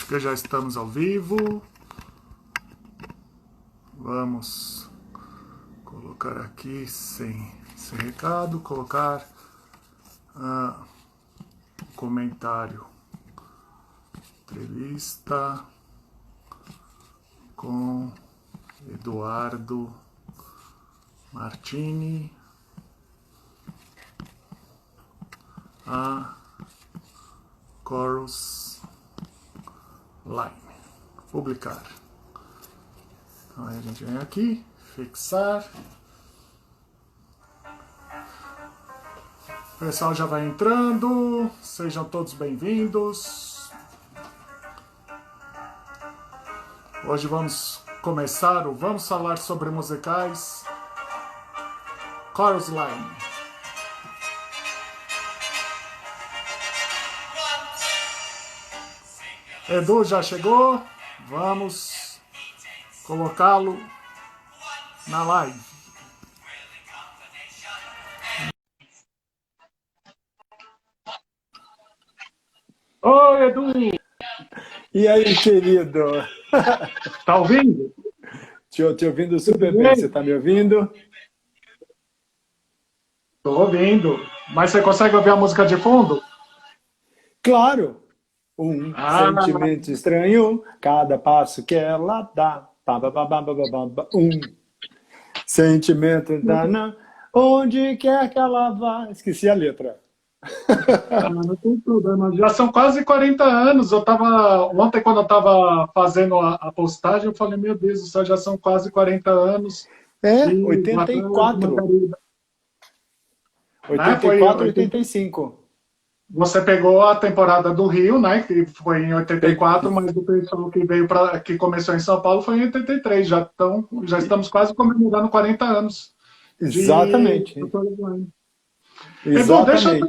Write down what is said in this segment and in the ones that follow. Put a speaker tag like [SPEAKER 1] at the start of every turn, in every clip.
[SPEAKER 1] Acho que já estamos ao vivo. Vamos colocar aqui sem recado, colocar comentário. Entrevista com Eduardo Martini, a Chorus Line. Publicar. Então aí a gente vem aqui, fixar. O pessoal já vai entrando, sejam todos bem-vindos. Hoje vamos começar o Vamos Falar sobre Musicais Chorus Line. Edu já chegou, vamos colocá-lo na live. Oi, Edu!
[SPEAKER 2] E aí, querido?
[SPEAKER 1] Tá ouvindo?
[SPEAKER 2] Te ouvindo super bem. Você tá me ouvindo?
[SPEAKER 1] Tô ouvindo. Mas você consegue ouvir a música de fundo?
[SPEAKER 2] Claro! Sentimento estranho, cada passo que ela dá. Sentimento da onde quer que ela vá. Esqueci a letra.
[SPEAKER 1] Não tem problema. Já são quase 40 anos. Ontem, quando eu estava fazendo a postagem, eu falei, meu Deus do céu, já são quase 40 anos.
[SPEAKER 2] 84. 84, 85.
[SPEAKER 1] Você pegou a temporada do Rio, né? Que foi em 84, mas o pessoal que começou em São Paulo foi em 83. Já estamos quase comemorando 40 anos.
[SPEAKER 2] Exatamente.
[SPEAKER 1] Edu, deixa eu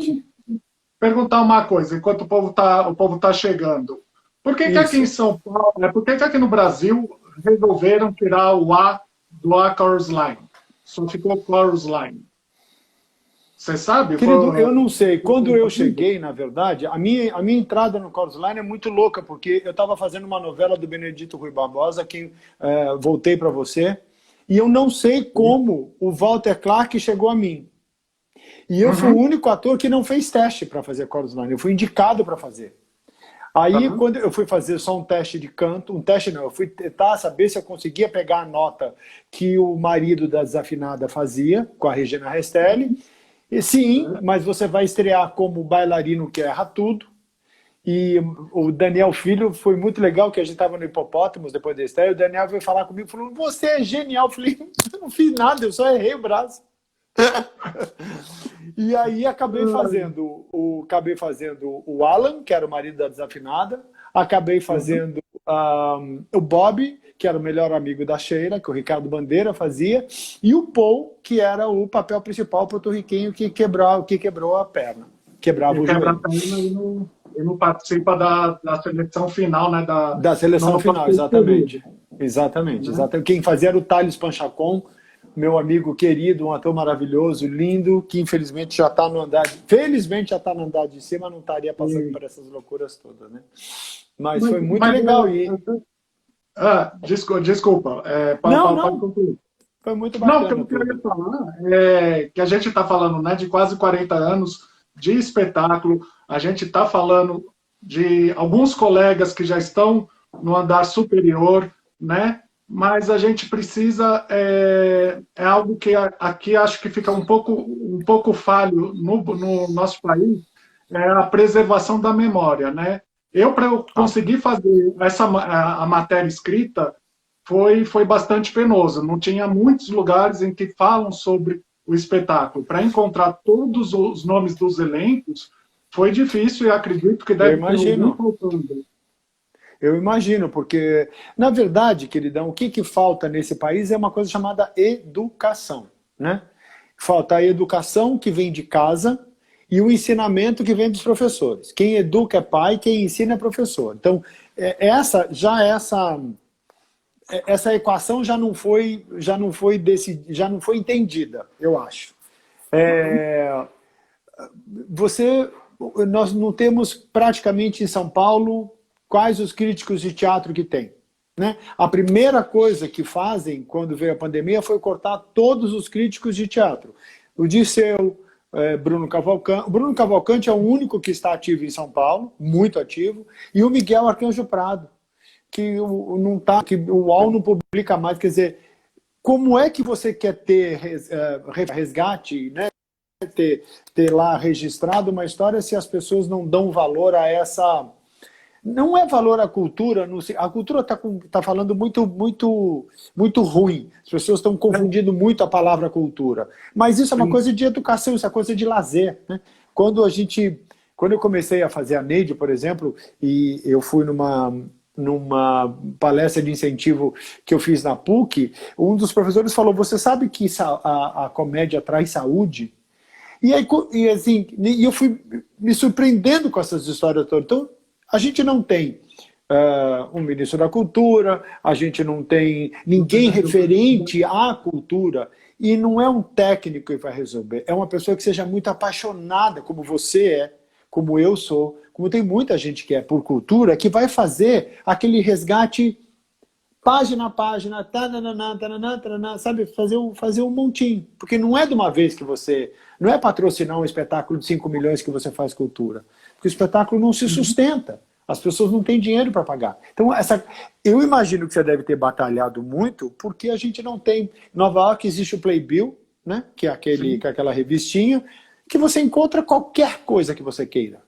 [SPEAKER 1] perguntar uma coisa, enquanto o povo tá chegando. Por que aqui em São Paulo, por que aqui no Brasil resolveram tirar o A do A Chorus Line? Só ficou Chorus Line. Você sabe?
[SPEAKER 2] Querido, eu não sei. Quando eu cheguei, na verdade, a minha entrada no Chorus Line é muito louca, porque eu estava fazendo uma novela do Benedito Rui Barbosa, que voltei para você, e eu não sei como o Walter Clark chegou a mim. E eu fui o único ator que não fez teste para fazer Chorus Line. Eu fui indicado para fazer. Aí, quando eu fui fazer só um teste de canto, eu fui tentar saber se eu conseguia pegar a nota que o marido da Desafinada fazia, com a Regina Restelli. E sim, mas você vai estrear como bailarino que erra tudo. E o Daniel Filho foi muito legal, que a gente estava no Hipopótamos depois da estreia. O Daniel veio falar comigo e falou, você é genial. Eu falei, eu não fiz nada, eu só errei o braço. E aí acabei fazendo o Alan, que era o marido da Desafinada, acabei fazendo o Bob, que era o melhor amigo da Sheila, que o Ricardo Bandeira fazia, e o Paul, que era o papel principal porto-riquenho que quebrou a perna. Quebrava o joelho.
[SPEAKER 1] E não participa da seleção final, né?
[SPEAKER 2] Da seleção final, exatamente. Exatamente. Quem fazia era o Thales Panchacon, meu amigo querido, um ator maravilhoso, lindo, que infelizmente já está no andar de cima, não estaria passando por essas loucuras todas, né? Mas foi muito legal.
[SPEAKER 1] Desculpa. Pode concluir.
[SPEAKER 2] Foi muito bacana.
[SPEAKER 1] Não, o que eu queria falar é que a gente está falando, né, de quase 40 anos de espetáculo, a gente está falando de alguns colegas que já estão no andar superior, né? Mas a gente precisa, é algo que aqui acho que fica um pouco falho no nosso país, é a preservação da memória, né? Para eu conseguir fazer a matéria escrita, foi bastante penoso. Não tinha muitos lugares em que falam sobre o espetáculo. Para encontrar todos os nomes dos elencos, foi difícil e acredito que deve ter algum faltando.
[SPEAKER 2] Eu imagino, porque, na verdade, queridão, o que falta nesse país é uma coisa chamada educação, né? Falta a educação que vem de casa e o ensinamento que vem dos professores. Quem educa é pai, quem ensina é professor. Então, essa equação já não foi entendida, eu acho. Nós não temos praticamente em São Paulo quais os críticos de teatro que tem. Né? A primeira coisa que fazem quando veio a pandemia foi cortar todos os críticos de teatro. O Dirceu, Bruno Cavalcante. O Bruno Cavalcante é o único que está ativo em São Paulo, muito ativo, e o Miguel Arcanjo Prado, que não tá, que o UOL não publica mais. Quer dizer, como é que você quer ter resgate, né? ter lá registrado uma história se as pessoas não dão valor a essa... Não é valor à cultura, a cultura está falando muito ruim. As pessoas estão confundindo muito a palavra cultura. Mas isso é uma coisa de educação, isso é coisa de lazer. Né? Quando eu comecei a fazer a Neide, por exemplo, e eu fui numa palestra de incentivo que eu fiz na PUC, um dos professores falou, você sabe que a comédia traz saúde? E eu fui me surpreendendo com essas histórias todas. Então, a gente não tem um ministro da cultura, a gente não tem ninguém referente à cultura, e não é um técnico que vai resolver, é uma pessoa que seja muito apaixonada, como você é, como eu sou, como tem muita gente que é por cultura, que vai fazer aquele resgate página a página, sabe, fazer um montinho. Porque não é de uma vez que você... Não é patrocinar um espetáculo de 5 milhões que você faz cultura. Porque o espetáculo não se sustenta. As pessoas não têm dinheiro para pagar. Então, eu imagino que você deve ter batalhado muito, porque a gente não tem... Em Nova York existe o Playbill, né? Que é aquela revistinha, que você encontra qualquer coisa que você queira.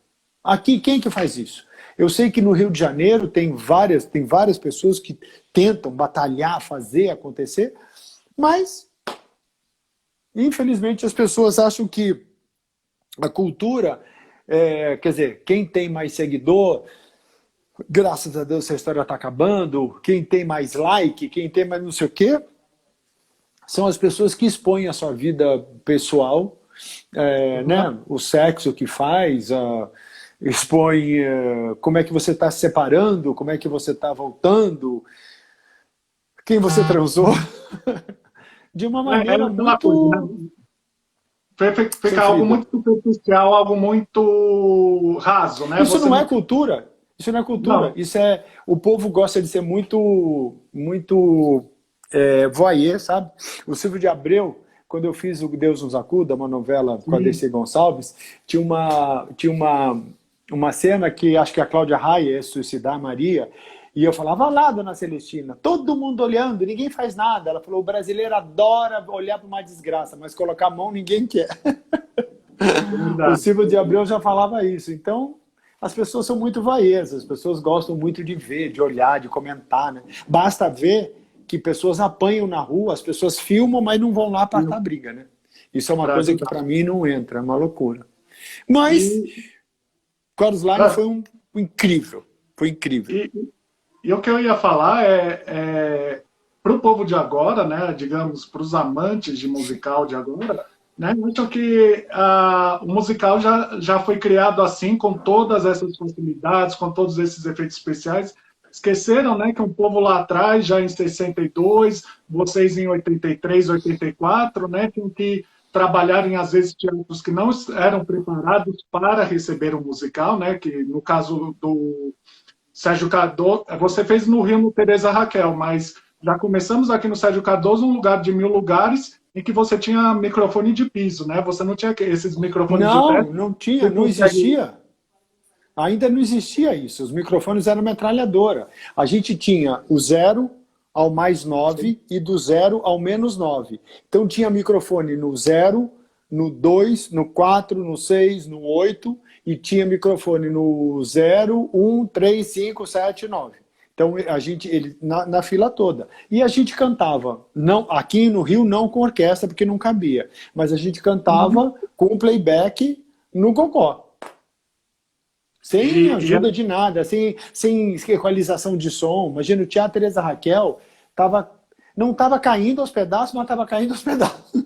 [SPEAKER 2] Aqui, quem que faz isso? Eu sei que no Rio de Janeiro tem várias pessoas que tentam batalhar, fazer acontecer, mas, infelizmente, as pessoas acham que a cultura, quer dizer, quem tem mais seguidor, graças a Deus essa história está acabando, quem tem mais like, quem tem mais não sei o quê, são as pessoas que expõem a sua vida pessoal, né? O sexo que faz, expõe como é que você está se separando, como é que você está voltando, quem você transou, de uma maneira muito...
[SPEAKER 1] Fica algo muito superficial, algo muito raso, né?
[SPEAKER 2] Isso não é cultura. Isso não é cultura. Não. Isso é... O povo gosta de ser muito voyeur, sabe? O Silvio de Abreu, quando eu fiz o Deus nos Acuda, uma novela com a Dercy Gonçalves, tinha uma cena que acho que a Cláudia Raia ia suicidar a Maria, e eu falava, lá, dona Celestina, todo mundo olhando, ninguém faz nada. Ela falou, o brasileiro adora olhar para uma desgraça, mas colocar a mão ninguém quer. O Silvio de Abreu já falava isso. Então, as pessoas são muito voyeuras, as pessoas gostam muito de ver, de olhar, de comentar. Né? Basta ver que pessoas apanham na rua, as pessoas filmam, mas não vão lá apartar briga. Né? Isso é uma coisa que para mim não entra, é uma loucura. Mas... Carlos Lara foi incrível. Foi incrível.
[SPEAKER 1] E o que eu ia falar para o povo de agora, né, digamos, para os amantes de musical de agora, né, acham que o musical já foi criado assim, com todas essas facilidades, com todos esses efeitos especiais. Esqueceram, né, que um povo lá atrás, já em 62, vocês em 83, 84, né, tinham que trabalharem, às vezes, teatros que não eram preparados para receber um musical, né? Que no caso do Sérgio Cardoso, você fez no Rio no Teresa Raquel, mas já começamos aqui no Sérgio Cardoso um lugar de 1000 lugares em que você tinha microfone de piso, né? Você não tinha esses microfones de teto?
[SPEAKER 2] Não tinha, não existia. Ainda não existia isso. Os microfones eram metralhadora. A gente tinha o 0 ao mais 9 e do 0 ao menos 9. Então tinha microfone no 0, no 2, no 4, no 6, no 8 e tinha microfone no 0, 1, 3, 5, 7, 9. Então a gente, na fila toda. E a gente cantava, não, aqui no Rio não com orquestra porque não cabia, mas a gente cantava com playback no gogó. Sem ajuda de nada, sem equalização de som. Imagina, o Teatro Teresa Raquel não estava caindo aos pedaços, mas estava caindo aos pedaços.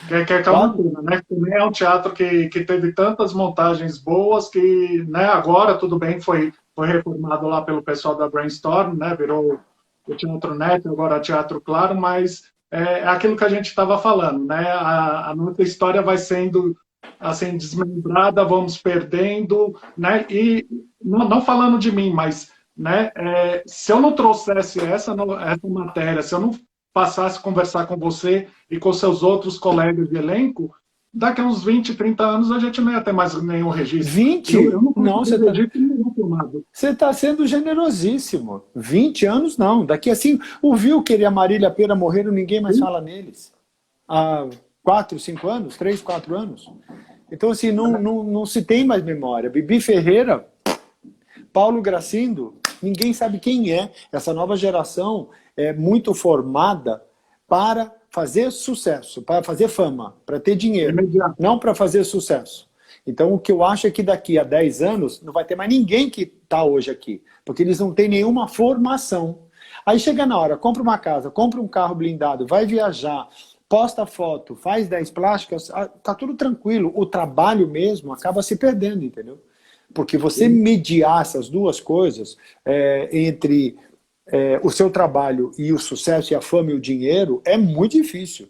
[SPEAKER 1] Que é uma pena, né? Também é um teatro que teve tantas montagens boas que, né, agora, tudo bem, foi reformado lá pelo pessoal da Brainstorm, né? Virou o Teatro Net, agora Teatro Claro, mas é aquilo que a gente estava falando, né? A nossa história vai sendo assim, desmembrada, vamos perdendo, né? E não falando de mim, mas, né, se eu não trouxesse essa matéria, se eu não passasse a conversar com você e com seus outros colegas de elenco, daqui a uns 20, 30 anos a gente não ia ter mais nenhum registro.
[SPEAKER 2] 20?
[SPEAKER 1] Eu não
[SPEAKER 2] Não,
[SPEAKER 1] consegui registro nenhum filmado.
[SPEAKER 2] você está sendo generosíssimo. 20 anos não. Daqui assim, o Wilker e a Marília Pêra morreram, ninguém mais fala neles. Há 4, 5 anos? 3, 4 anos? Então, assim, não se tem mais memória. Bibi Ferreira, Paulo Gracindo, ninguém sabe quem é. Essa nova geração é muito formada para fazer sucesso, para fazer fama, para ter dinheiro, não para fazer sucesso. Então, o que eu acho é que daqui a 10 anos não vai ter mais ninguém que está hoje aqui, porque eles não têm nenhuma formação. Aí chega na hora, compra uma casa, compra um carro blindado, vai viajar, posta foto, faz 10 plásticas, tá tudo tranquilo. O trabalho mesmo acaba se perdendo, entendeu? Porque você mediar essas duas coisas, entre o seu trabalho e o sucesso e a fama e o dinheiro, é muito difícil.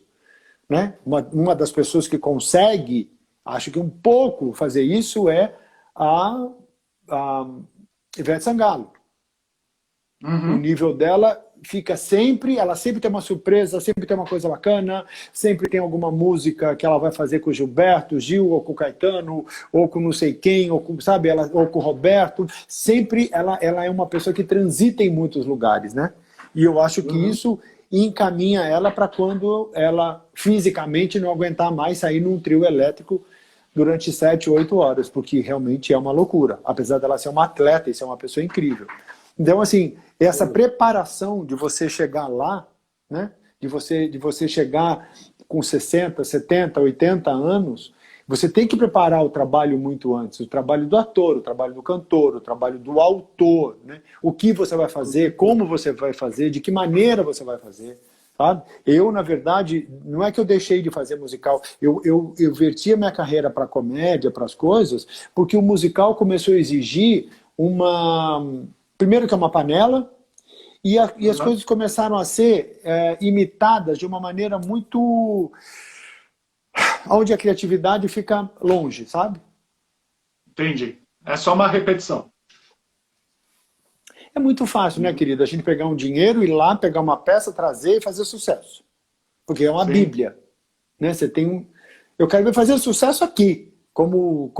[SPEAKER 2] Né? Uma das pessoas que consegue, acho que um pouco fazer isso é a Ivete Sangalo. O nível dela fica sempre, ela sempre tem uma surpresa, sempre tem uma coisa bacana, sempre tem alguma música que ela vai fazer com o Gilberto, Gil, ou com o Caetano, ou com não sei quem, ou com, sabe, ou com o Roberto. Sempre ela é uma pessoa que transita em muitos lugares, né? E eu acho que isso encaminha ela para quando ela fisicamente não aguentar mais sair num trio elétrico durante 7, 8 horas, porque realmente é uma loucura, apesar dela ser uma atleta e ser uma pessoa incrível. Então, assim, essa preparação de você chegar lá, né? De você chegar com 60, 70, 80 anos, você tem que preparar o trabalho muito antes. O trabalho do ator, o trabalho do cantor, o trabalho do autor, né? O que você vai fazer, como você vai fazer, de que maneira você vai fazer. Sabe? Eu, na verdade, não é que eu deixei de fazer musical, eu verti a minha carreira para comédia, para as coisas, porque o musical começou a exigir primeiro que é uma panela, e as coisas começaram a ser imitadas de uma maneira muito... onde a criatividade fica longe, sabe?
[SPEAKER 1] Entendi. É só uma repetição.
[SPEAKER 2] É muito fácil, né, querido? A gente pegar um dinheiro, ir lá, pegar uma peça, trazer e fazer sucesso. Porque é uma Bíblia. Né? Você tem eu quero ver fazer sucesso aqui, como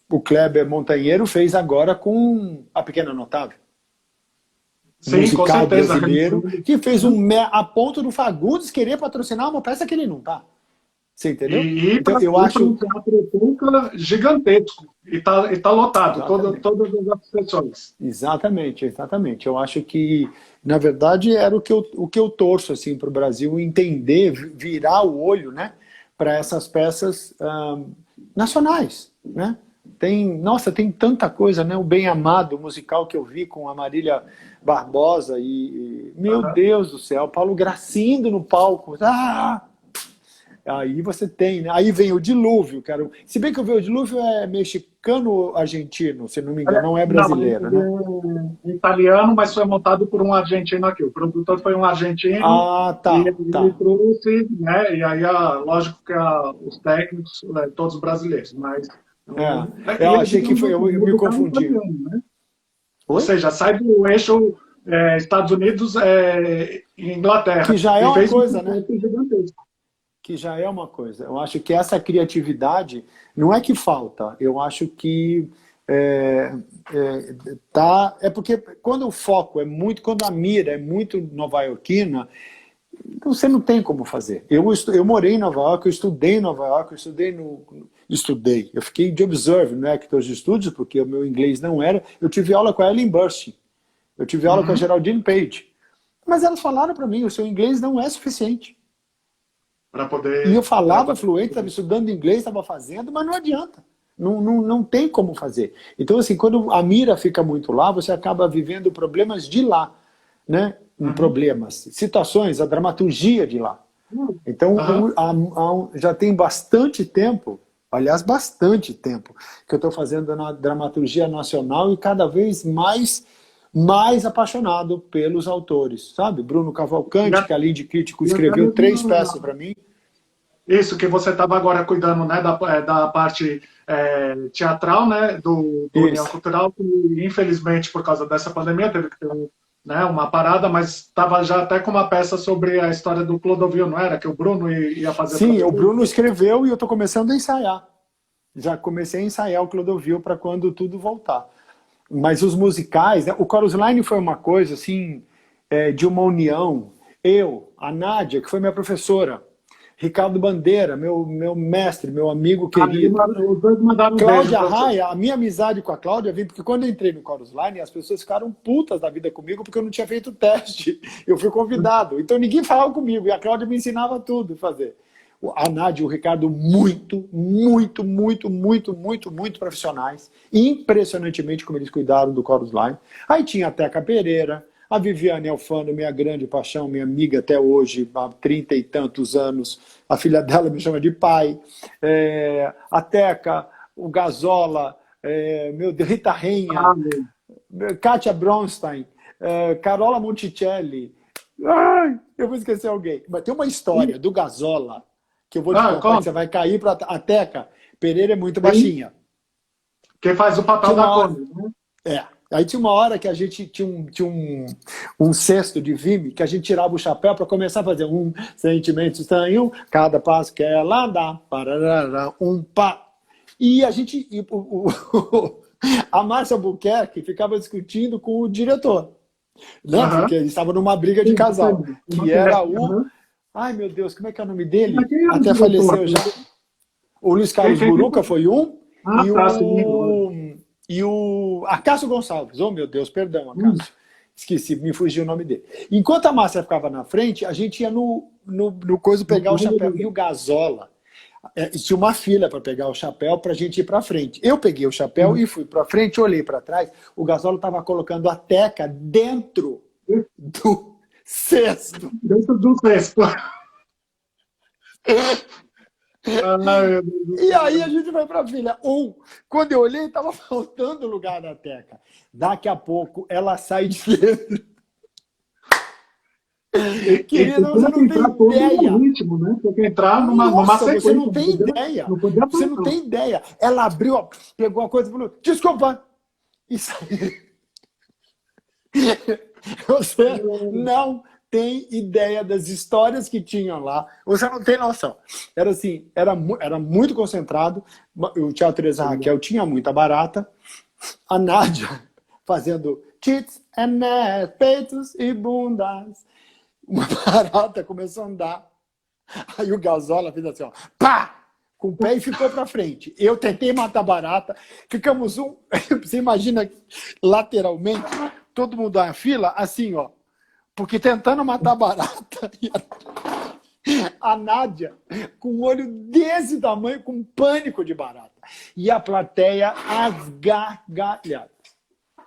[SPEAKER 2] o Kleber Montanheiro fez agora com A Pequena Notável.
[SPEAKER 1] Sim,
[SPEAKER 2] musical
[SPEAKER 1] com certeza.
[SPEAKER 2] Brasileiro, que fez a ponto do Fagundes querer patrocinar uma peça que ele não tá. Você entendeu?
[SPEAKER 1] Então, eu acho um teatro gigantesco. E tá lotado, todas as sessões.
[SPEAKER 2] Exatamente, exatamente. Eu acho que, na verdade, era o que eu torço assim, para o Brasil entender, virar o olho, né, para essas peças nacionais. Né? Nossa, tem tanta coisa, né? O Bem Amado, o musical que eu vi com a Marília Barbosa meu Deus do céu, Paulo Gracindo no palco. Aí você tem, né? Aí vem o Dilúvio, cara. Se bem que o Dilúvio é mexicano-argentino, se não me engano, não é brasileiro, né?
[SPEAKER 1] É italiano, mas foi montado por um argentino aqui. O produtor foi um argentino.
[SPEAKER 2] Tá.
[SPEAKER 1] E ele trouxe, né? E aí, lógico que os técnicos, todos brasileiros, mas...
[SPEAKER 2] eu achei que foi, eu me confundi.
[SPEAKER 1] Né? Ou seja, sai do eixo Estados Unidos e Inglaterra.
[SPEAKER 2] Que já é uma coisa, né?
[SPEAKER 1] Gigantesco.
[SPEAKER 2] Que já é uma coisa. Eu acho que essa criatividade não é que falta, eu acho que é porque quando o foco quando a mira é muito nova-iorquina, então você não tem como fazer. Eu morei em Nova York, eu estudei em Nova York, eu fiquei de observe no Actors Studios, porque o meu inglês não era, eu tive aula com a Ellen Burstyn, eu tive aula com a Geraldine Page, mas elas falaram para mim, o seu inglês não é suficiente. E eu falava fluente, estava estudando inglês, estava fazendo, mas não adianta. Não tem como fazer. Então, assim, quando a mira fica muito lá, você acaba vivendo problemas de lá. Né? Problemas, situações, a dramaturgia de lá. Então, já tem bastante tempo, aliás, bastante tempo, que eu estou fazendo na dramaturgia nacional e cada vez mais apaixonado pelos autores, sabe? Bruno Cavalcante, que além de crítico escreveu 3 peças para mim.
[SPEAKER 1] Isso, que você estava agora cuidando, né, da parte teatral, né, do União
[SPEAKER 2] Isso.
[SPEAKER 1] Cultural, que infelizmente por causa dessa pandemia teve que ter né, uma parada, mas estava já até com uma peça sobre a história do Clodovil, não era? Que o Bruno ia fazer para
[SPEAKER 2] Sim, o
[SPEAKER 1] você?
[SPEAKER 2] Bruno escreveu e eu estou começando a ensaiar. Já comecei a ensaiar o Clodovil para quando tudo voltar. Mas os musicais, né? O Chorus Line foi uma coisa assim, de uma união. Eu, a Nádia, que foi minha professora, Ricardo Bandeira, meu mestre, meu amigo
[SPEAKER 1] Aí,
[SPEAKER 2] querido,
[SPEAKER 1] os dois mandaram um beijo
[SPEAKER 2] Cláudia
[SPEAKER 1] para você.
[SPEAKER 2] Raia, a minha amizade com a Cláudia vem porque quando eu entrei no Chorus Line, as pessoas ficaram putas da vida comigo porque eu não tinha feito teste. Eu fui convidado. Então ninguém falava comigo e a Cláudia me ensinava tudo a fazer. A Nádia e o Ricardo, muito, muito, muito, muito, muito, muito profissionais. Impressionantemente como eles cuidaram do Chorus Line. Aí tinha a Teca Pereira, a Viviane Alfano, minha grande paixão, minha amiga até hoje, há 30 e tantos anos. A filha dela me chama de pai. A Teca, o Gazola, meu Deus, Rita Renha,
[SPEAKER 1] Ah, meu.
[SPEAKER 2] Kátia Bronstein, Carola Monticelli. Ai, eu vou esquecer alguém. Mas tem uma história do Gazola que eu vou te contar, que
[SPEAKER 1] Conta.
[SPEAKER 2] você vai cair para a Teca. Pereira é muito
[SPEAKER 1] Sim,
[SPEAKER 2] baixinha.
[SPEAKER 1] quem faz o
[SPEAKER 2] Tinha
[SPEAKER 1] papel
[SPEAKER 2] uma
[SPEAKER 1] da
[SPEAKER 2] hora,
[SPEAKER 1] Conde, né?
[SPEAKER 2] Aí tinha uma hora que a gente tinha um cesto de vime que a gente tirava o chapéu para começar a fazer um sentimento estranho, cada passo que ela dá, parará, um pá. E a gente, a Márcia Albuquerque ficava discutindo com o diretor, né?
[SPEAKER 1] Aham.
[SPEAKER 2] Porque eles estavam numa briga de
[SPEAKER 1] Sim,
[SPEAKER 2] casal,
[SPEAKER 1] uma
[SPEAKER 2] que era
[SPEAKER 1] peça.
[SPEAKER 2] o.
[SPEAKER 1] Aham.
[SPEAKER 2] Ai, meu Deus, como é que é o nome
[SPEAKER 1] Mas
[SPEAKER 2] dele?
[SPEAKER 1] quem era o
[SPEAKER 2] Até
[SPEAKER 1] diretor?
[SPEAKER 2] faleceu já. O Luiz
[SPEAKER 1] Quem,
[SPEAKER 2] Carlos
[SPEAKER 1] quem, quem...
[SPEAKER 2] Buruca foi um,
[SPEAKER 1] Ah,
[SPEAKER 2] e
[SPEAKER 1] tá, sim.
[SPEAKER 2] o Acácio Gonçalves. Oh, meu Deus, perdão,
[SPEAKER 1] Hum.
[SPEAKER 2] Acácio. Esqueci, me fugiu o nome dele. Enquanto a Márcia ficava na frente, a gente ia no coisa pegar o chapéu. E o Gazola, tinha uma fila para pegar o chapéu para a gente ir para frente. Eu peguei o chapéu e fui para frente, olhei para trás. O Gazola estava colocando a Teca dentro do cesto.
[SPEAKER 1] Dentro do texto. Ai, meu Deus do
[SPEAKER 2] E aí a
[SPEAKER 1] céu.
[SPEAKER 2] gente vai para a filha. Quando eu olhei, estava faltando lugar na Teca. Daqui a pouco ela sai de dentro.
[SPEAKER 1] E
[SPEAKER 2] Querida, você
[SPEAKER 1] tinha que
[SPEAKER 2] não tem
[SPEAKER 1] entrar todo no
[SPEAKER 2] ideia.
[SPEAKER 1] ritmo, né? Tinha que entrar numa
[SPEAKER 2] Nossa, você não
[SPEAKER 1] sequência,
[SPEAKER 2] tem ideia.
[SPEAKER 1] não podia
[SPEAKER 2] Você não
[SPEAKER 1] faltar.
[SPEAKER 2] tem ideia. Ela abriu, ó, pegou a coisa e falou, desculpa. E saiu. Você não tem ideia das histórias que tinham lá. Você não tem noção. Era assim, era muito concentrado. O Teatro Teresa Raquel tinha muita barata. A Nádia fazendo tits and ass, peitos e bundas. Uma barata começou a andar. Aí o Gazola fez assim, ó, pá! Com o pé e ficou para frente. Eu tentei matar a barata, ficamos você imagina lateralmente, todo mundo na fila, assim, ó, porque tentando matar a barata, e a Nádia com um olho desse tamanho, com pânico de barata. E a plateia às gargalhadas.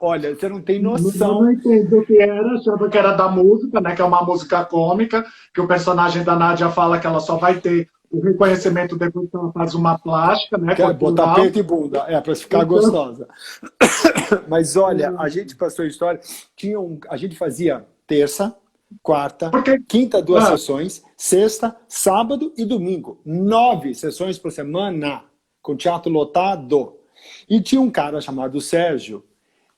[SPEAKER 2] Olha, você não tem
[SPEAKER 1] Eu não
[SPEAKER 2] noção.
[SPEAKER 1] entendi o que era, achava que era da música, né? Que é uma música cômica, que o personagem da Nádia fala que ela só vai ter o reconhecimento depois que ela faz uma plástica, né?
[SPEAKER 2] Quer botar
[SPEAKER 1] Corporal.
[SPEAKER 2] peito e bunda, para ficar
[SPEAKER 1] Então,
[SPEAKER 2] gostosa. Mas olha, a gente passou a história, a gente fazia terça, quarta,
[SPEAKER 1] porque,
[SPEAKER 2] quinta, duas
[SPEAKER 1] ah,
[SPEAKER 2] sessões, sexta, sábado e domingo. 9 sessões por semana, com teatro lotado. E tinha um cara chamado Sérgio,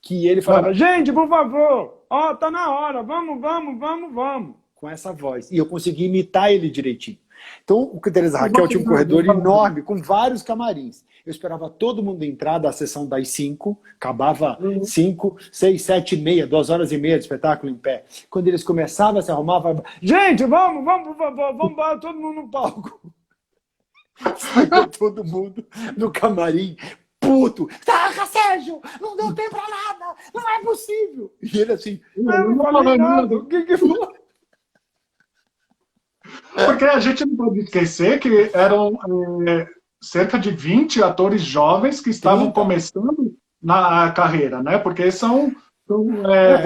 [SPEAKER 2] que ele falava, gente, por favor, ó, tá na hora, vamos, vamos, vamos, vamos. Com essa voz. E eu consegui imitar ele direitinho. Então, o Teresa Raquel tinha um corredor enorme, com vários camarins. Eu esperava todo mundo entrar da sessão das 5, acabava 5, 6, 7 e meia, 2 horas e meia de espetáculo em pé. Quando eles começavam a se arrumar, falava, gente, vamos, vamos, por favor, vamos embora, todo mundo no palco. Saiu todo mundo no camarim, puto. Saca, Sérgio, não deu tempo pra nada, não é possível. E ele assim, eu não falei nada, o que foi?
[SPEAKER 1] porque a gente não pode esquecer que eram cerca de 20 atores jovens que estavam
[SPEAKER 2] 30.
[SPEAKER 1] começando na carreira, né? Porque vocês
[SPEAKER 2] É.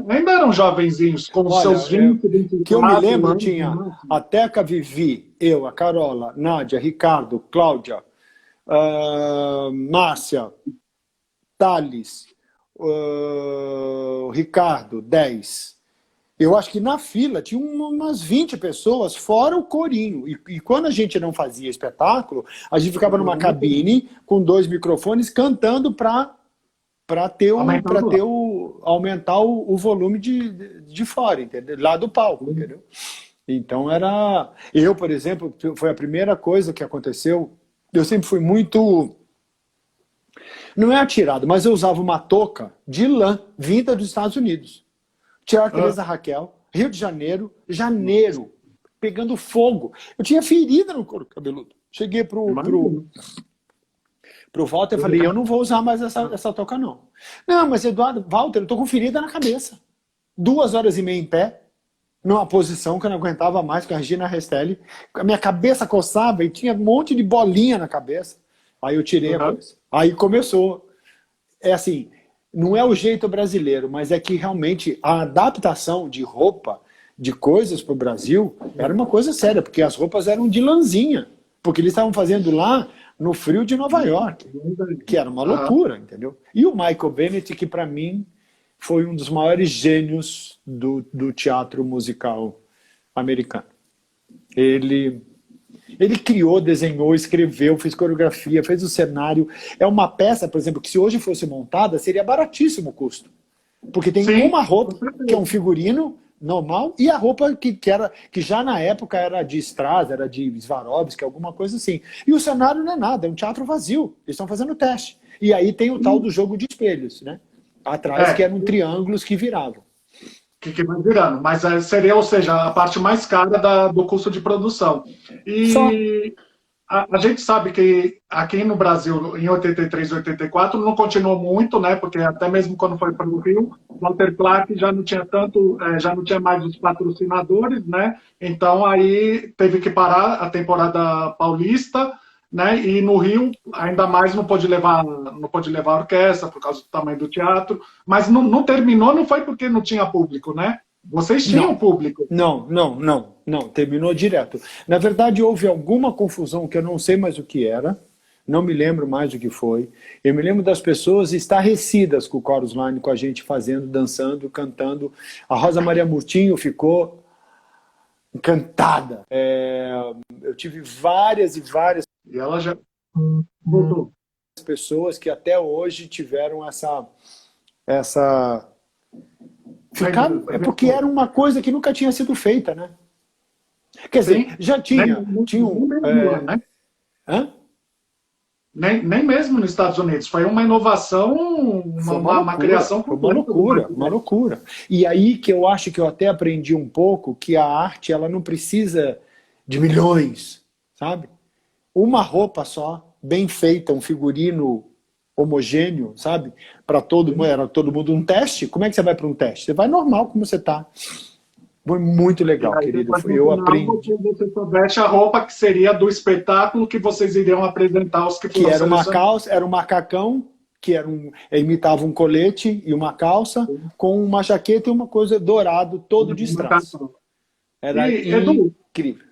[SPEAKER 1] ainda eram jovenzinhos, com os
[SPEAKER 2] Olha,
[SPEAKER 1] seus 20,
[SPEAKER 2] que eu me
[SPEAKER 1] 24
[SPEAKER 2] lembro,
[SPEAKER 1] anos.
[SPEAKER 2] tinha a Teca Vivi, eu, a Carola, Nádia, Ricardo, Cláudia, Márcia, Thales, Ricardo, 10. Eu acho que na fila tinha umas 20 pessoas, fora o corinho. E quando a gente não fazia espetáculo, a gente ficava numa cabine com 2 microfones cantando para aumentar o volume de fora, entendeu? Lá do palco, entendeu? Então era... Eu, por exemplo, foi a primeira coisa que aconteceu. Eu sempre fui muito... Não é atirado, mas eu usava uma touca de lã vinda dos Estados Unidos. Teatro Teresa Raquel, Rio de Janeiro, pegando fogo. Eu tinha ferida no couro cabeludo. Cheguei pro Walter e falei, eu não vou usar mais essa touca, não. Não, mas Eduardo, Walter, eu tô com ferida na cabeça. 2h30 em pé, numa posição que eu não aguentava mais, com a Regina Restelli. A minha cabeça coçava e tinha um monte de bolinha na cabeça. Aí eu tirei a coisa. Aí começou. É assim... Não é o jeito brasileiro, mas é que realmente a adaptação de roupa, de coisas para o Brasil, era uma coisa séria, porque as roupas eram de lãzinha, porque eles estavam fazendo lá no frio de Nova York, que era uma loucura, entendeu? E o Michael Bennett, que para mim foi um dos maiores gênios do teatro musical americano. Ele criou, desenhou, escreveu, fez coreografia, fez o cenário. É uma peça, por exemplo, que se hoje fosse montada, seria baratíssimo o custo. Porque tem uma roupa, que é um figurino normal, e a roupa que já na época era de Strauss, era de Swarovski, alguma coisa assim. E o cenário não é nada, é um teatro vazio. Eles estão fazendo teste. E aí tem o tal do jogo de espelhos, né? Atrás, que eram triângulos que viravam.
[SPEAKER 1] Que vai virando, mas seria, ou seja, a parte mais cara do custo de produção. E a gente sabe que aqui no Brasil, em 83 e 84, não continuou muito, né? Porque até mesmo quando foi para o Rio, Walter Clark já não tinha tanto, já não tinha mais os patrocinadores, né? Então aí teve que parar a temporada paulista, né? E no Rio, ainda mais não pôde levar a orquestra por causa do tamanho do teatro, mas não terminou, não foi porque não tinha público, né? Vocês tinham público.
[SPEAKER 2] Não, terminou direto. Na verdade, houve alguma confusão que eu não sei mais o que era, não me lembro mais o que foi. Eu me lembro das pessoas estarrecidas com o Chorus Line, com a gente fazendo, dançando, cantando. A Rosa Maria Murtinho ficou encantada. Eu tive várias
[SPEAKER 1] E ela já voltou.
[SPEAKER 2] Pessoas que até hoje tiveram essa é porque era uma coisa que nunca tinha sido feita, né? Quer dizer, já tinha
[SPEAKER 1] né? Nem mesmo nos Estados Unidos. Foi uma inovação, uma criação completa.
[SPEAKER 2] Uma loucura. E aí que eu acho que eu até aprendi um pouco que a arte ela não precisa de milhões, sabe? Uma roupa só, bem feita, um figurino homogêneo, sabe? Para todo mundo, era todo mundo um teste. Como é que você vai para um teste? Você vai normal como você está. Foi muito legal, querido. Eu aprendi.
[SPEAKER 1] Você soubesse a roupa que seria do espetáculo que vocês iriam apresentar aos que foram.
[SPEAKER 2] Que era uma calça, era um macacão, que imitava um colete e uma calça, com uma jaqueta e uma coisa dourado, todo de strass. Era incrível.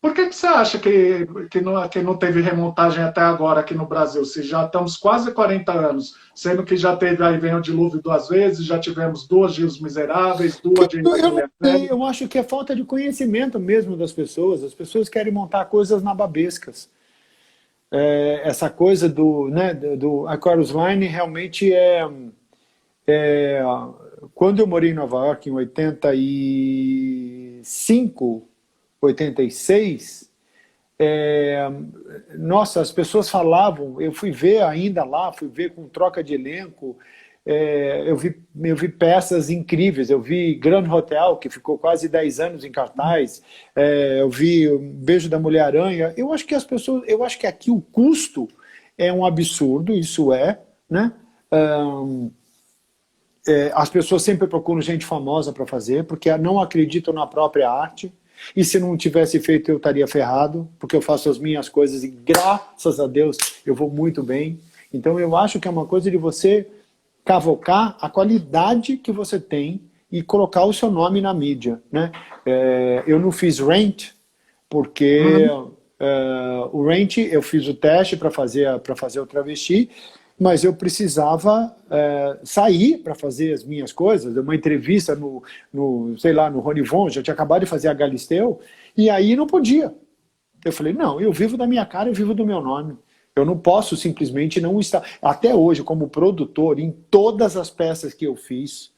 [SPEAKER 1] Por que você acha que não teve remontagem até agora aqui no Brasil? Se já estamos quase 40 anos, sendo que já teve Aí Vem o Dilúvio 2 vezes, já tivemos 2 de Os Miseráveis, 2 de...
[SPEAKER 2] Eu acho que é falta de conhecimento mesmo das pessoas. As pessoas querem montar coisas nababescas. Essa coisa do A Chorus Line realmente quando eu morei em Nova York em 85... 86, nossa, as pessoas falavam, eu fui ver ainda lá, fui ver com troca de elenco, eu vi peças incríveis, eu vi Grand Hotel, que ficou quase 10 anos em cartaz, eu vi o Beijo da Mulher-Aranha. Eu acho que aqui o custo é um absurdo, isso né? As pessoas sempre procuram gente famosa para fazer, porque não acreditam na própria arte. E se não tivesse feito, eu estaria ferrado, porque eu faço as minhas coisas e, graças a Deus, eu vou muito bem. Então, eu acho que é uma coisa de você cavocar a qualidade que você tem e colocar o seu nome na mídia, né? Eu não fiz Rent, porque o Rent eu fiz o teste para fazer o travesti, mas eu precisava sair para fazer as minhas coisas, uma entrevista sei lá, no Ronivon, já tinha acabado de fazer a Galisteu, e aí não podia. Eu falei, não, eu vivo da minha cara, eu vivo do meu nome. Eu não posso simplesmente não estar... Até hoje, como produtor, em todas as peças que eu fiz,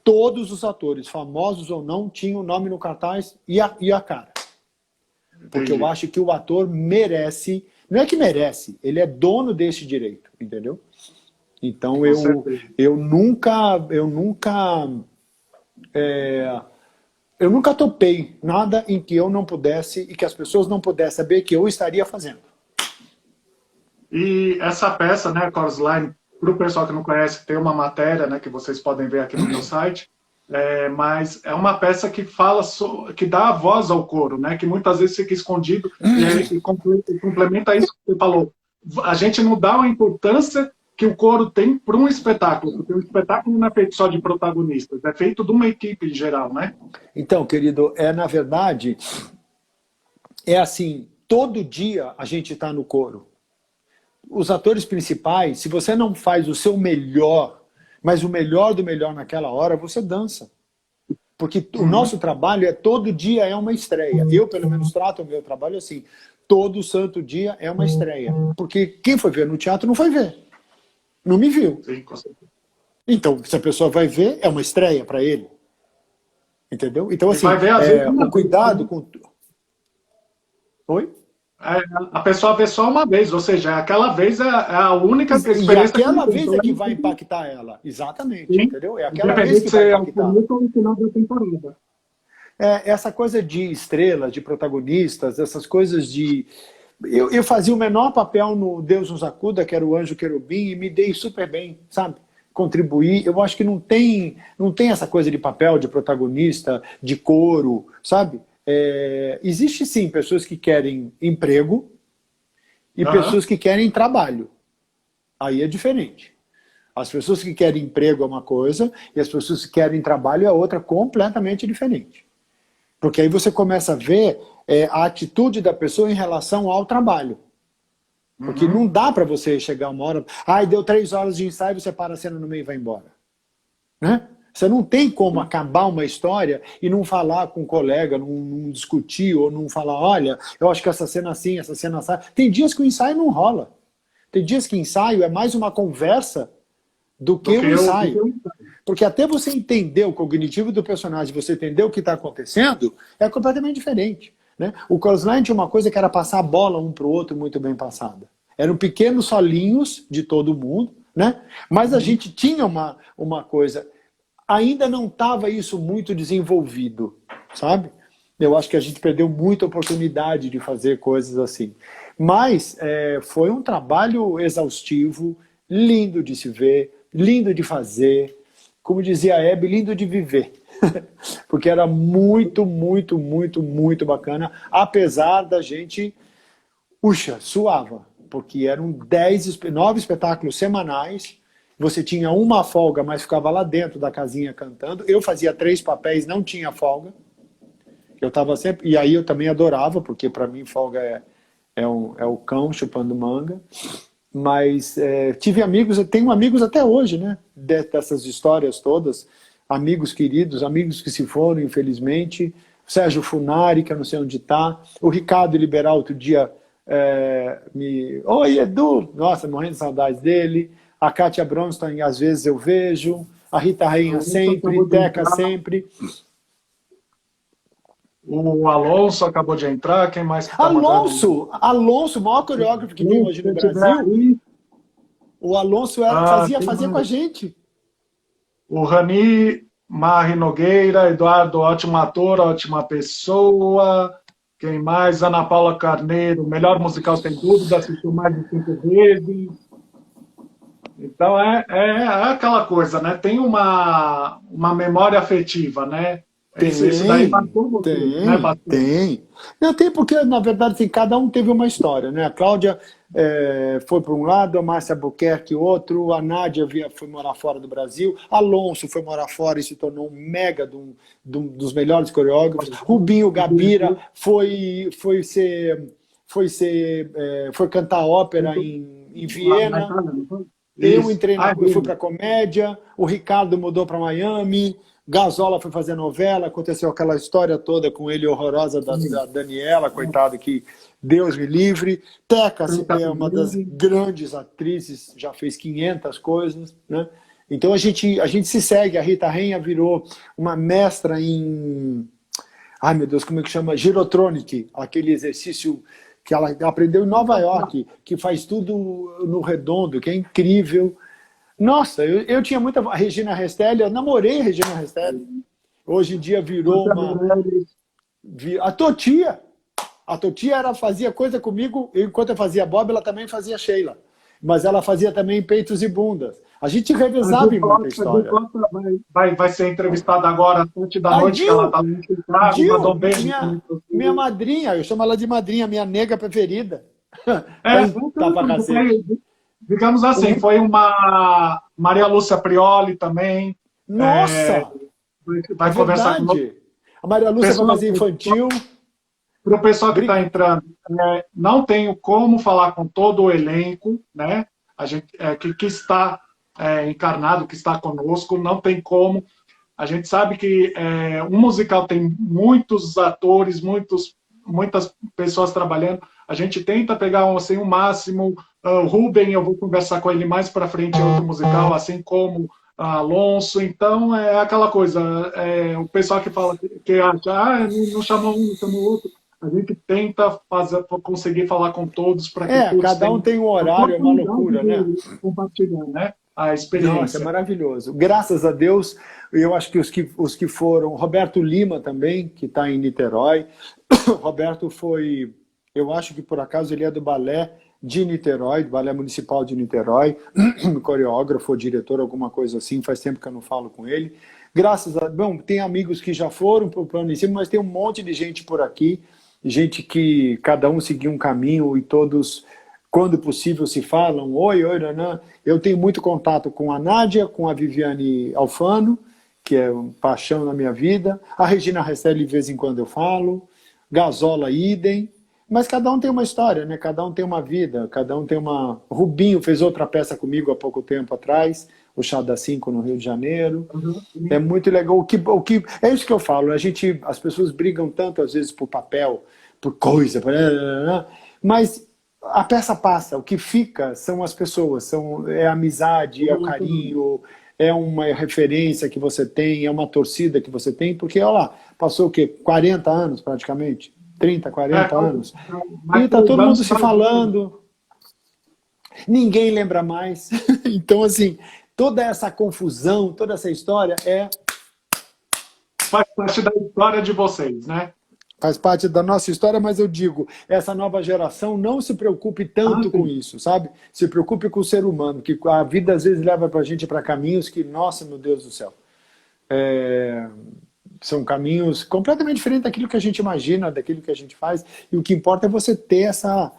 [SPEAKER 2] todos os atores, famosos ou não, tinham o nome no cartaz e a cara. Porque eu acho que o ator merece... Não é que merece, ele é dono desse direito, entendeu? Então eu nunca topei nada em que eu não pudesse e que as pessoas não pudessem saber que eu estaria fazendo.
[SPEAKER 1] E essa peça, né, Chorus Line, para o pessoal que não conhece, tem uma matéria, né, que vocês podem ver aqui no meu site, mas é uma peça que fala, que dá a voz ao coro, né, que muitas vezes fica escondido e complementa isso que você falou. A gente não dá a importância que o coro tem para um espetáculo, porque o espetáculo não é feito só de protagonistas, é feito de uma equipe em geral, né?
[SPEAKER 2] Então, querido, na verdade, é assim, todo dia a gente está no coro. Os atores principais, se você não faz o seu melhor, mas o melhor do melhor naquela hora, você dança. Porque o nosso trabalho todo dia é uma estreia. Eu, pelo menos, trato o meu trabalho assim. Todo santo dia é uma estreia. Porque quem foi ver no teatro não foi ver. Não me viu.
[SPEAKER 1] Sim, com certeza.
[SPEAKER 2] Então, se a pessoa vai ver, é uma estreia para ele. Entendeu? Então, assim,
[SPEAKER 1] vai ver, às vezes,
[SPEAKER 2] o cuidado com... Oi?
[SPEAKER 1] A pessoa vê só uma vez, ou seja, aquela vez é a única experiência.
[SPEAKER 2] E aquela vez é que vai impactar ela. Exatamente, sim, entendeu? É aquela vez que vai impactar.
[SPEAKER 1] No final da temporada.
[SPEAKER 2] Essa coisa de estrelas, de protagonistas, essas coisas de... Eu fazia o menor papel no Deus nos acuda, que era o anjo querubim, e me dei super bem, sabe? Contribuir. Eu acho que não tem essa coisa de papel, de protagonista, de coro, sabe? Existe sim pessoas que querem emprego e pessoas que querem trabalho. Aí é diferente. As pessoas que querem emprego é uma coisa e as pessoas que querem trabalho é outra completamente diferente. Porque aí você começa a ver a atitude da pessoa em relação ao trabalho. Porque não dá para você chegar uma hora... deu 3 horas de ensaio, você para a cena no meio e vai embora. Né? Você não tem como acabar uma história e não falar com um colega, não discutir, ou não falar, olha, eu acho que essa cena assim, essa cena assim. Tem dias que o ensaio não rola. Tem dias que o ensaio é mais uma conversa do que o ensaio. Porque até você entender o cognitivo do personagem, você entender o que está acontecendo, é completamente diferente. Né? O Chorus Line tinha uma coisa que era passar a bola um para o outro muito bem passada. Eram pequenos solinhos de todo mundo, né? Mas a gente tinha uma coisa... Ainda não estava isso muito desenvolvido, sabe? Eu acho que a gente perdeu muita oportunidade de fazer coisas assim. Mas foi um trabalho exaustivo, lindo de se ver, lindo de fazer, como dizia a Hebe, lindo de viver. Porque era muito, muito, muito, muito bacana, apesar da gente, suava, porque eram 9 espetáculos semanais. Você tinha uma folga, mas ficava lá dentro da casinha cantando. Eu fazia 3 papéis, não tinha folga. Eu estava sempre... E aí eu também adorava, porque para mim folga é o cão chupando manga. Mas tive amigos, eu tenho amigos até hoje, né? Dessas histórias todas. Amigos queridos, amigos que se foram, infelizmente. O Sérgio Funari, que eu não sei onde está. O Ricardo Liberal, outro dia, Oi, Edu! Nossa, morrendo de saudades dele. A Kátia Bronston, às vezes eu vejo. A Rita Rainha sempre, Teca sempre.
[SPEAKER 1] O Alonso acabou de entrar. Quem mais?
[SPEAKER 2] Alonso, o maior coreógrafo que tem hoje no Brasil. O Alonso fazia com a gente.
[SPEAKER 1] O Rani Marri Nogueira, Eduardo, ótimo ator, ótima pessoa. Quem mais? Ana Paula Carneiro, melhor musical sem dúvida, assistiu mais de 5 vezes. Então é aquela coisa, né? Tem uma memória afetiva, né? Isso daí marcou você, né?
[SPEAKER 2] Tem. Não, tem porque, na verdade, assim, cada um teve uma história, né? A Cláudia foi para um lado, a Márcia Albuquerque outro, a Nádia foi morar fora do Brasil, Alonso foi morar fora e se tornou um mega dos melhores coreógrafos, Rubinho Gabira foi cantar ópera em Viena. Eu
[SPEAKER 1] Isso.
[SPEAKER 2] eu fui para comédia, o Ricardo mudou para Miami, Gazola foi fazer novela, aconteceu aquela história toda com ele horrorosa da Daniela, coitado, que Deus me livre. Teca Cipé é uma das grandes atrizes, já fez 500 coisas, né? Então a gente se segue. A Rita Renha virou uma mestra em... Ai, meu Deus, como é que chama? Girotronic, aquele exercício que ela aprendeu em Nova York, que faz tudo no redondo, que é incrível. Nossa, eu tinha muita... A Regina Restelli, eu namorei a Regina Restelli. Hoje em dia virou uma... A Totia. A Totia fazia coisa comigo, enquanto eu fazia Bob, ela também fazia Sheila. Mas ela fazia também peitos e bundas. A gente revezava em muita história.
[SPEAKER 1] Vai ser entrevistada agora às 7 da noite, que ela está no Chicago, mandou um beijo.
[SPEAKER 2] Minha madrinha, eu chamo ela de madrinha, minha nega preferida.
[SPEAKER 1] Digamos assim, foi uma Maria Lúcia Prioli também.
[SPEAKER 2] Nossa!
[SPEAKER 1] Vai conversar com
[SPEAKER 2] a Maria Lúcia vai fazer infantil.
[SPEAKER 1] Para o pessoal que está entrando, não tenho como falar com todo o elenco, né? A gente, que está encarnado, que está conosco, não tem como. A gente sabe que um musical tem muitos atores, muitas pessoas trabalhando. A gente tenta pegar assim, o máximo. O Ruben, eu vou conversar com ele mais para frente em outro musical, assim como Alonso. Então, é aquela coisa. O pessoal que fala, que acha, não chamou um, não chamou outro. A gente tenta conseguir falar com todos para que todos
[SPEAKER 2] cada um tem um horário, é uma loucura, né?
[SPEAKER 1] Compartilhar, né? A experiência.
[SPEAKER 2] Nossa, é maravilhoso. Graças a Deus, eu acho que os que foram... Roberto Lima também, que está em Niterói. Roberto foi... Eu acho que, por acaso, ele é do balé de Niterói, do Balé Municipal de Niterói. Coreógrafo, diretor, alguma coisa assim. Faz tempo que eu não falo com ele. Graças a... Bom, tem amigos que já foram para o plano em cima, mas tem um monte de gente por aqui. Gente que cada um seguiu um caminho e todos, quando possível, se falam. Oi, Nanã. Eu tenho muito contato com a Nádia, com a Viviane Alfano, que é uma paixão na minha vida. A Regina Restelli, de vez em quando eu falo. Gazola, idem. Mas cada um tem uma história, né? Cada um tem uma vida, cada um tem uma... Rubinho fez outra peça comigo há pouco tempo atrás, o Chá das 5 no Rio de Janeiro. É muito legal. É isso que eu falo. As pessoas brigam tanto, às vezes, por papel, por coisa, mas a peça passa. O que fica são as pessoas, é a amizade, é o carinho, é uma referência que você tem, é uma torcida que você tem, porque, olha lá, passou o quê? 40 anos, praticamente? 30, 40 anos. E está todo mundo se falando. Ninguém lembra mais. Então, assim, toda essa confusão, toda essa história
[SPEAKER 1] faz parte da história de vocês, né?
[SPEAKER 2] Faz parte da nossa história, mas eu digo, essa nova geração não se preocupe tanto com isso, sabe? Se preocupe com o ser humano, que a vida às vezes leva a gente para caminhos que, nossa, meu Deus do céu. São caminhos completamente diferentes daquilo que a gente imagina, daquilo que a gente faz, e o que importa é você ter essa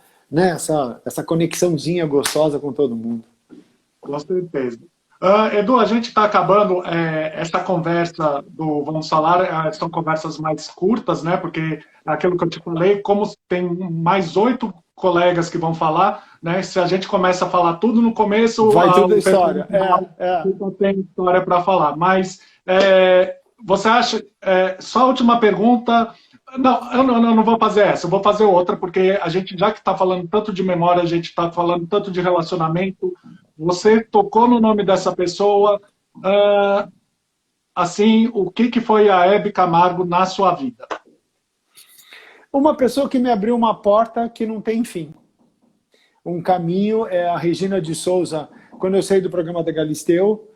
[SPEAKER 2] conexãozinha gostosa com todo mundo.
[SPEAKER 1] Com certeza. Edu, a gente está acabando essa conversa do Vamos Falar, são conversas mais curtas, né? Porque aquilo que eu te falei, como tem mais 8 colegas que vão falar, né? Se a gente começa a falar tudo no começo...
[SPEAKER 2] Vai toda a história.
[SPEAKER 1] Não tem história para falar, mas... Você acha... só a última pergunta... Não, eu não vou fazer essa, eu vou fazer outra, porque a gente, já que está falando tanto de memória, a gente está falando tanto de relacionamento, você tocou no nome dessa pessoa, assim, o que foi a Hebe Camargo na sua vida?
[SPEAKER 2] Uma pessoa que me abriu uma porta que não tem fim. Um caminho é a Regina de Souza, quando eu saí do programa da Galisteu,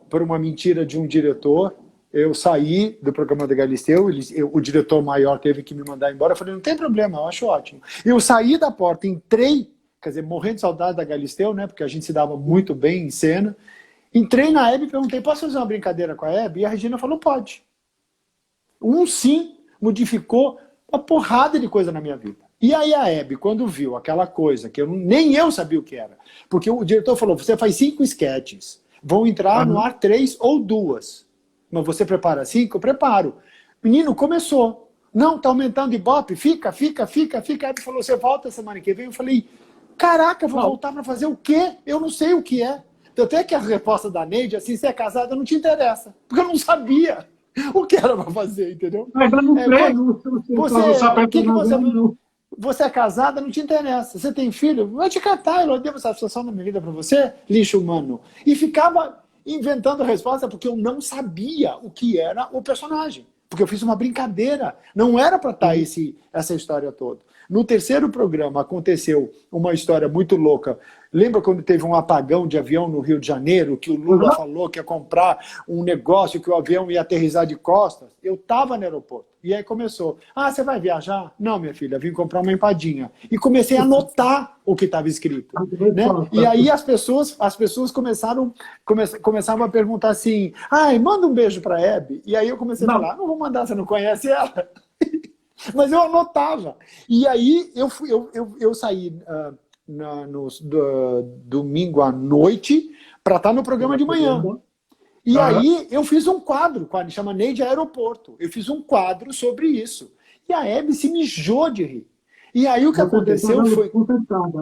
[SPEAKER 2] por uma mentira de um diretor, eu saí do programa da Galisteu, o diretor maior teve que me mandar embora, eu falei, não tem problema, eu acho ótimo. Eu saí da porta, entrei, quer dizer, morrendo de saudade da Galisteu, né, porque a gente se dava muito bem em cena, entrei na Hebe e perguntei, posso fazer uma brincadeira com a Hebe? E a Regina falou, pode. Um sim modificou uma porrada de coisa na minha vida. E aí a Hebe, quando viu aquela coisa, que nem eu sabia o que era, porque o diretor falou, você faz 5 sketches, vão entrar no ar 3 ou 2. Mas você prepara 5? Eu preparo. Menino, começou. Não, tá aumentando Ibope, fica. A Hebe falou, você volta semana que vem? Eu falei, Caraca, vou voltar para fazer o quê? Eu não sei o que é. Tanto é que a resposta da Neide, assim, se é casada, não te interessa. Porque eu não sabia o que era para fazer, entendeu?
[SPEAKER 1] Mas eu não sei,
[SPEAKER 2] o que você... Você é casada, não te interessa. Você tem filho? Vai te catar, eu devo satisfação na minha vida para você, lixo humano. E ficava inventando a resposta porque eu não sabia o que era o personagem. Porque eu fiz uma brincadeira. Não era para estar essa história toda. No terceiro programa aconteceu uma história muito louca. Lembra quando teve um apagão de avião no Rio de Janeiro, que o Lula falou que ia comprar um negócio, que o avião ia aterrissar de costas? Eu estava no aeroporto. E aí começou. Ah, você vai viajar? Não, minha filha, vim comprar uma empadinha. E comecei a anotar o que estava escrito. Né? E aí as pessoas começavam a perguntar assim, ai, manda um beijo para a Hebe. E aí eu comecei a falar, não vou mandar, você não conhece ela? Mas eu anotava. E aí eu saí no domingo à noite para estar no programa de manhã. E aí eu fiz um quadro, chama Neide Aeroporto. Eu fiz um quadro sobre isso. E a Hebe se mijou de rir. E aí o que aconteceu foi...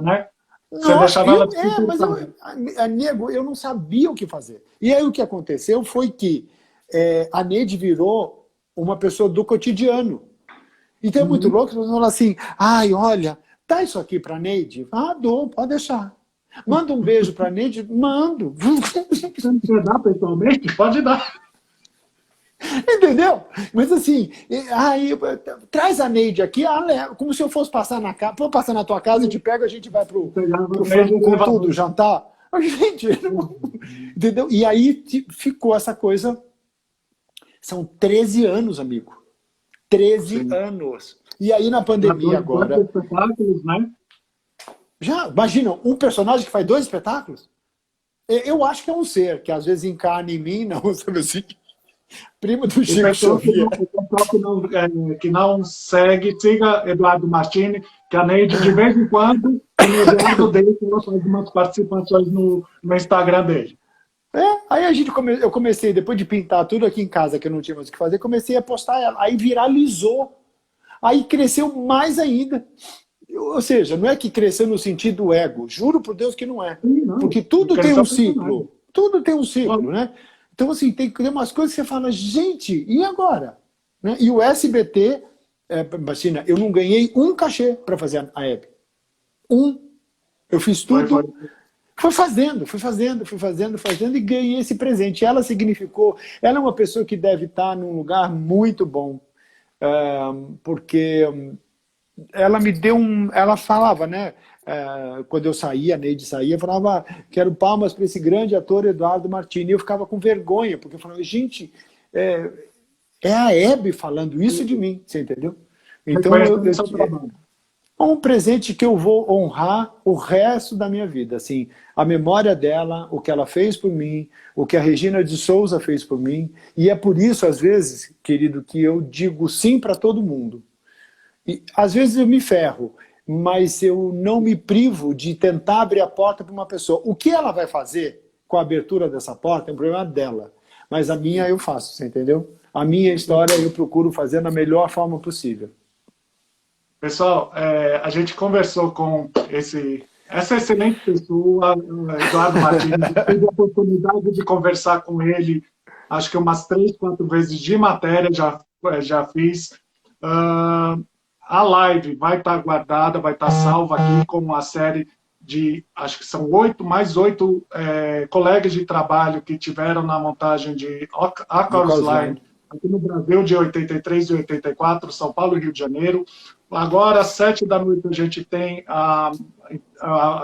[SPEAKER 1] Né?
[SPEAKER 2] Você deixava ela nego, eu não sabia o que fazer. E aí o que aconteceu foi que a Neide virou uma pessoa do cotidiano. Então é muito louco, você fala assim, ai, olha, dá isso aqui para a Neide? Ah, dou, pode deixar. Manda um beijo para a Neide? Mando.
[SPEAKER 1] Você não quer dar pessoalmente? Pode dar.
[SPEAKER 2] Entendeu? Mas assim, aí, traz a Neide aqui, como se eu fosse passar na casa. Vou passar na tua casa, eu te pego, a gente vai pro frango com tudo, jantar. Gente, entendeu? E aí ficou essa coisa. São 13 anos, amigo. 13 anos. E aí na pandemia agora...
[SPEAKER 1] espetáculos, né?
[SPEAKER 2] Já, imagina, um personagem que faz 2 espetáculos? Eu acho que é um ser, que às vezes encarna em mim, não, sabe assim? Primo do Chico Xavier.
[SPEAKER 1] Que não segue, siga Eduardo Martini, que a Neide, de vez em quando, no Eduardo dele, ela faz umas participações no Instagram dele.
[SPEAKER 2] Aí eu comecei, depois de pintar tudo aqui em casa, que eu não tinha mais o que fazer, comecei a postar ela. Aí viralizou. Aí cresceu mais ainda. Ou seja, não é que cresceu no sentido ego. Juro por Deus que não é. Porque tudo tem um ciclo. Tudo tem um ciclo, né? Então, assim, tem umas coisas que você fala, gente, e agora? Né? E o SBT, Bastina, eu não ganhei um cachê para fazer a Hebe. Eu fiz tudo... Fui fazendo e ganhei esse presente. Ela significou... Ela é uma pessoa que deve estar num lugar muito bom. Porque ela me deu ela falava, né? Quando eu saía, a Neide saía, eu falava, quero palmas para esse grande ator Eduardo Martini. E eu ficava com vergonha, porque eu falava, gente, é a Hebe falando isso de mim, você entendeu? Então, é um presente que eu vou honrar o resto da minha vida. Assim, a memória dela, o que ela fez por mim, o que a Regina de Souza fez por mim. E é por isso, às vezes, querido, que eu digo sim para todo mundo. E, às vezes eu me ferro, mas eu não me privo de tentar abrir a porta para uma pessoa. O que ela vai fazer com a abertura dessa porta é um problema dela. Mas a minha eu faço, você entendeu? A minha história eu procuro fazer da melhor forma possível.
[SPEAKER 1] Pessoal, a gente conversou com essa excelente pessoa, Eduardo Martins. Tive a oportunidade de conversar com ele, acho que umas 3, 4 vezes de matéria, já fiz. A live vai estar guardada, vai estar salva aqui com uma série de, acho que são 8 colegas de trabalho que tiveram na montagem de A Chorus Line, aqui no Brasil, de 83 e 84, São Paulo e Rio de Janeiro. Agora, às 7 da noite, a gente tem a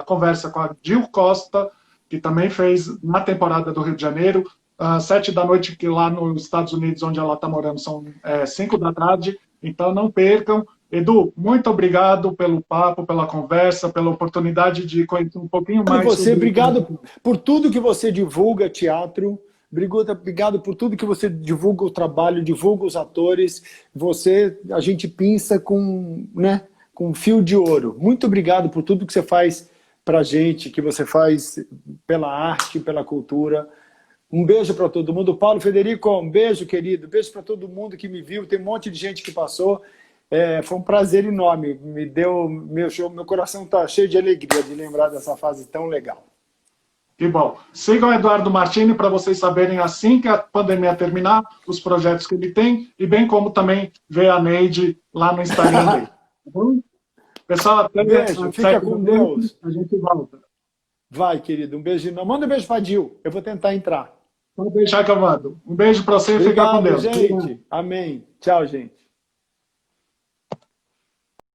[SPEAKER 1] conversa com a Gil Costa, que também fez na temporada do Rio de Janeiro. Às 7 da noite, que lá nos Estados Unidos, onde ela está morando, são 5 da tarde. Então, não percam. Edu, muito obrigado pelo papo, pela conversa, pela oportunidade de conhecer um pouquinho mais.
[SPEAKER 2] Obrigado por tudo que você divulga, teatro. Obrigado por tudo que você divulga o trabalho, divulga os atores. A gente pinça com fio de ouro. Muito obrigado por tudo que você faz pra gente, que você faz pela arte, pela cultura. Um beijo para todo mundo. Paulo Federico, um beijo, querido. Beijo para todo mundo que me viu. Tem um monte de gente que passou. Foi um prazer enorme. Meu coração está cheio de alegria de lembrar dessa fase tão legal.
[SPEAKER 1] Que bom. Sigam o Eduardo Martini para vocês saberem, assim que a pandemia terminar, os projetos que ele tem, e bem como também ver a Neide lá no Instagram dele. Tá bom? Pessoal, até
[SPEAKER 2] Beijo, fica com Deus.
[SPEAKER 1] A gente volta.
[SPEAKER 2] Vai, querido, um beijo. Manda um beijo para Dil, eu vou tentar entrar.
[SPEAKER 1] Pode deixar que eu mando. Um beijo para você e fica com
[SPEAKER 2] Obrigado,
[SPEAKER 1] Deus.
[SPEAKER 2] gente. Amém. Tchau, gente.